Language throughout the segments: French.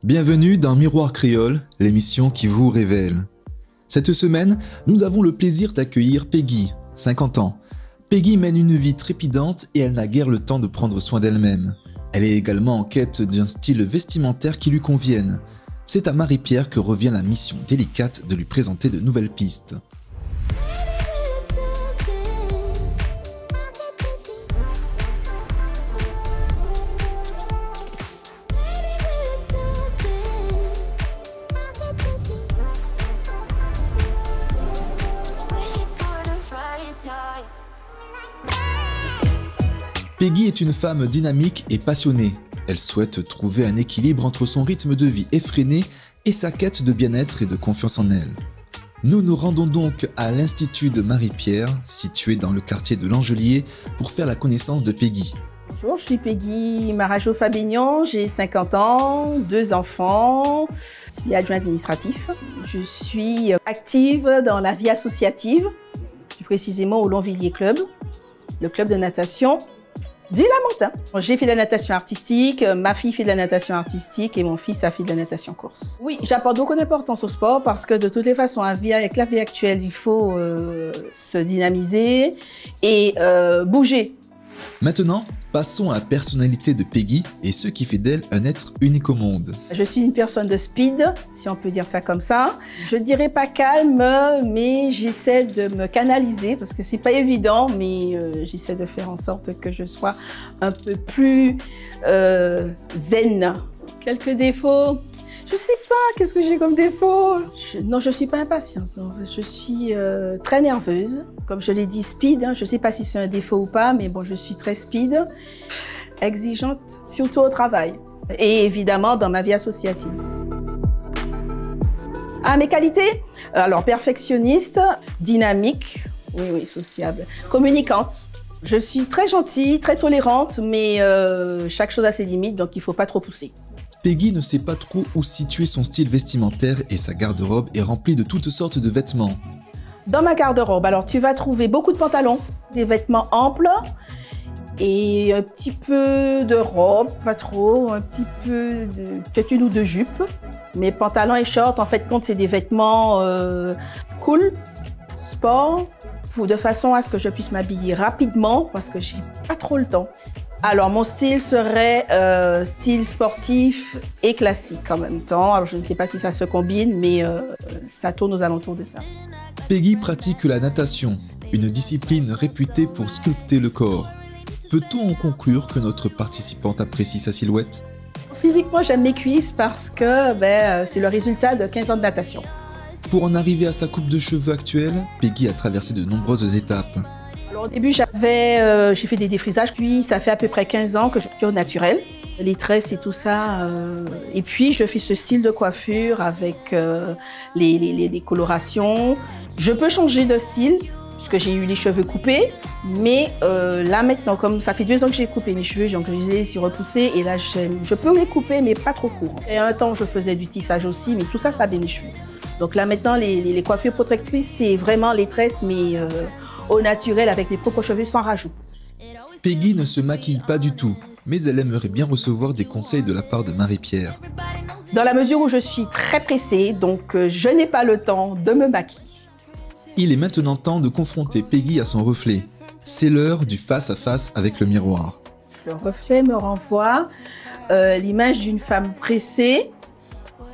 Bienvenue dans Miroir Créole, l'émission qui vous révèle. Cette semaine, nous avons le plaisir d'accueillir Peggy, 50 ans. Peggy mène une vie trépidante et elle n'a guère le temps de prendre soin d'elle-même. Elle est également en quête d'un style vestimentaire qui lui convienne. C'est à Marie-Pierre que revient la mission délicate de lui présenter de nouvelles pistes. Peggy est une femme dynamique et passionnée. Elle souhaite trouver un équilibre entre son rythme de vie effréné et sa quête de bien-être et de confiance en elle. Nous nous rendons donc à l'Institut de Marie-Pierre, situé dans le quartier de l'Angelier, pour faire la connaissance de Peggy. Bonjour, je suis Peggy Marajo-Fabignon, j'ai 50 ans, 2 enfants, je suis adjoint administratif. Je suis active dans la vie associative, plus précisément au Longvilliers Club, le club de natation du Lamentin. J'ai fait de la natation artistique, ma fille fait de la natation artistique et mon fils a fait de la natation course. Oui, j'apporte beaucoup d'importance au sport parce que de toutes les façons, avec la vie actuelle, il faut se dynamiser et bouger. Maintenant, passons à la personnalité de Peggy et ce qui fait d'elle un être unique au monde. Je suis une personne de speed, si on peut dire ça comme ça. Je dirais pas calme, mais j'essaie de me canaliser parce que c'est pas évident, mais j'essaie de faire en sorte que je sois un peu plus zen. Quelques défauts. Je sais pas, qu'est-ce que j'ai comme défaut? Non, je suis pas impatiente. Non. Je suis très nerveuse. Comme je l'ai dit, speed. Hein. Je sais pas si c'est un défaut ou pas, mais bon, je suis très speed. Exigeante, surtout au travail. Et évidemment, dans ma vie associative. Ah, mes qualités? Alors, perfectionniste, dynamique, oui, sociable, communicante. Je suis très gentille, très tolérante, mais chaque chose a ses limites, donc il faut pas trop pousser. Peggy ne sait pas trop où situer son style vestimentaire et sa garde-robe est remplie de toutes sortes de vêtements. Dans ma garde-robe, alors tu vas trouver beaucoup de pantalons, des vêtements amples et un petit peu de robe, pas trop, un petit peu de peut-être une ou deux jupes. Mes pantalons et shorts, en fait, compte c'est des vêtements cool, sport, de façon à ce que je puisse m'habiller rapidement parce que j'ai pas trop le temps. Alors, mon style serait style sportif et classique en même temps. Alors, je ne sais pas si ça se combine, mais ça tourne aux alentours de ça. Peggy pratique la natation, une discipline réputée pour sculpter le corps. Peut-on en conclure que notre participante apprécie sa silhouette? Physiquement, j'aime mes cuisses parce que c'est le résultat de 15 ans de natation. Pour en arriver à sa coupe de cheveux actuelle, Peggy a traversé de nombreuses étapes. Alors, au début, j'ai fait des défrisages, puis ça fait à peu près 15 ans que je suis au naturel. Les tresses et tout ça. Et puis, je fais ce style de coiffure avec les colorations. Je peux changer de style, puisque j'ai eu les cheveux coupés. Mais là, maintenant, comme ça fait 2 ans que j'ai coupé mes cheveux, donc je les ai laissés repousser. Et là, je peux les couper, mais pas trop court. Et un temps, je faisais du tissage aussi, mais tout ça, ça abîme mes cheveux. Donc là, maintenant, les coiffures protectrices, c'est vraiment les tresses, mais au naturel, avec mes propres cheveux, sans rajout. Peggy ne se maquille pas du tout, mais elle aimerait bien recevoir des conseils de la part de Marie-Pierre. Dans la mesure où je suis très pressée, donc je n'ai pas le temps de me maquiller. Il est maintenant temps de confronter Peggy à son reflet. C'est l'heure du face-à-face avec le miroir. Le reflet me renvoie l'image d'une femme pressée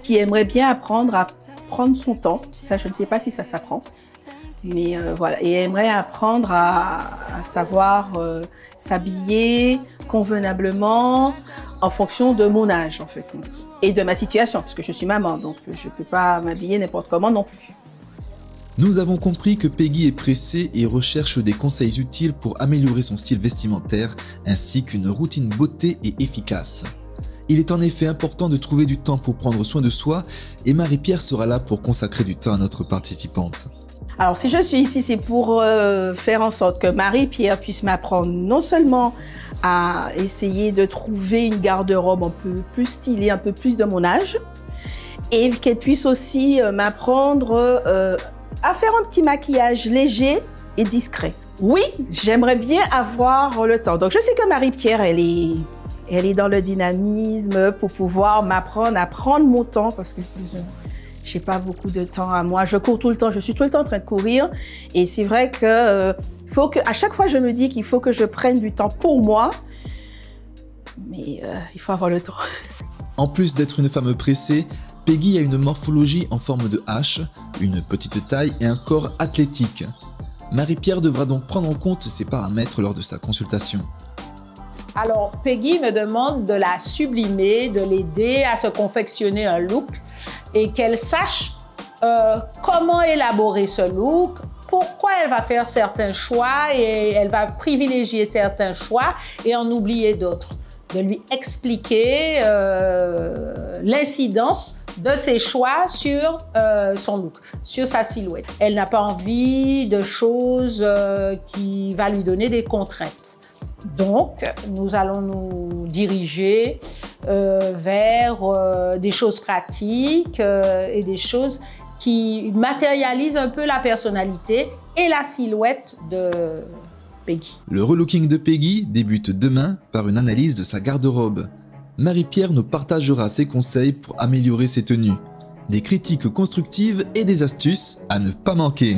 qui aimerait bien apprendre à prendre son temps. Ça, je ne sais pas si ça s'apprend. Mais voilà, et aimerait apprendre à savoir s'habiller convenablement en fonction de mon âge, en fait, et de ma situation, parce que je suis maman, donc je ne peux pas m'habiller n'importe comment non plus. Nous avons compris que Peggy est pressée et recherche des conseils utiles pour améliorer son style vestimentaire, ainsi qu'une routine beauté et efficace. Il est en effet important de trouver du temps pour prendre soin de soi, et Marie-Pierre sera là pour consacrer du temps à notre participante. Alors, si je suis ici, c'est pour faire en sorte que Marie-Pierre puisse m'apprendre non seulement à essayer de trouver une garde-robe un peu plus stylée, un peu plus de mon âge, et qu'elle puisse aussi m'apprendre à faire un petit maquillage léger et discret. Oui, j'aimerais bien avoir le temps. Donc, je sais que Marie-Pierre, elle Elle est dans le dynamisme pour pouvoir m'apprendre à prendre mon temps parce que je n'ai pas beaucoup de temps à moi. Je cours tout le temps, je suis tout le temps en train de courir. Et c'est vrai que, à chaque fois, je me dis qu'il faut que je prenne du temps pour moi. Mais il faut avoir le temps. En plus d'être une femme pressée, Peggy a une morphologie en forme de H, une petite taille et un corps athlétique. Marie-Pierre devra donc prendre en compte ces paramètres lors de sa consultation. Alors, Peggy me demande de la sublimer, de l'aider à se confectionner un look et qu'elle sache comment élaborer ce look, pourquoi elle va faire certains choix et elle va privilégier certains choix et en oublier d'autres. De lui expliquer l'incidence de ses choix sur son look, sur sa silhouette. Elle n'a pas envie de choses qui vont lui donner des contraintes. Donc, nous allons nous diriger vers des choses pratiques et des choses qui matérialisent un peu la personnalité et la silhouette de Peggy. Le relooking de Peggy débute demain par une analyse de sa garde-robe. Marie-Pierre nous partagera ses conseils pour améliorer ses tenues, des critiques constructives et des astuces à ne pas manquer.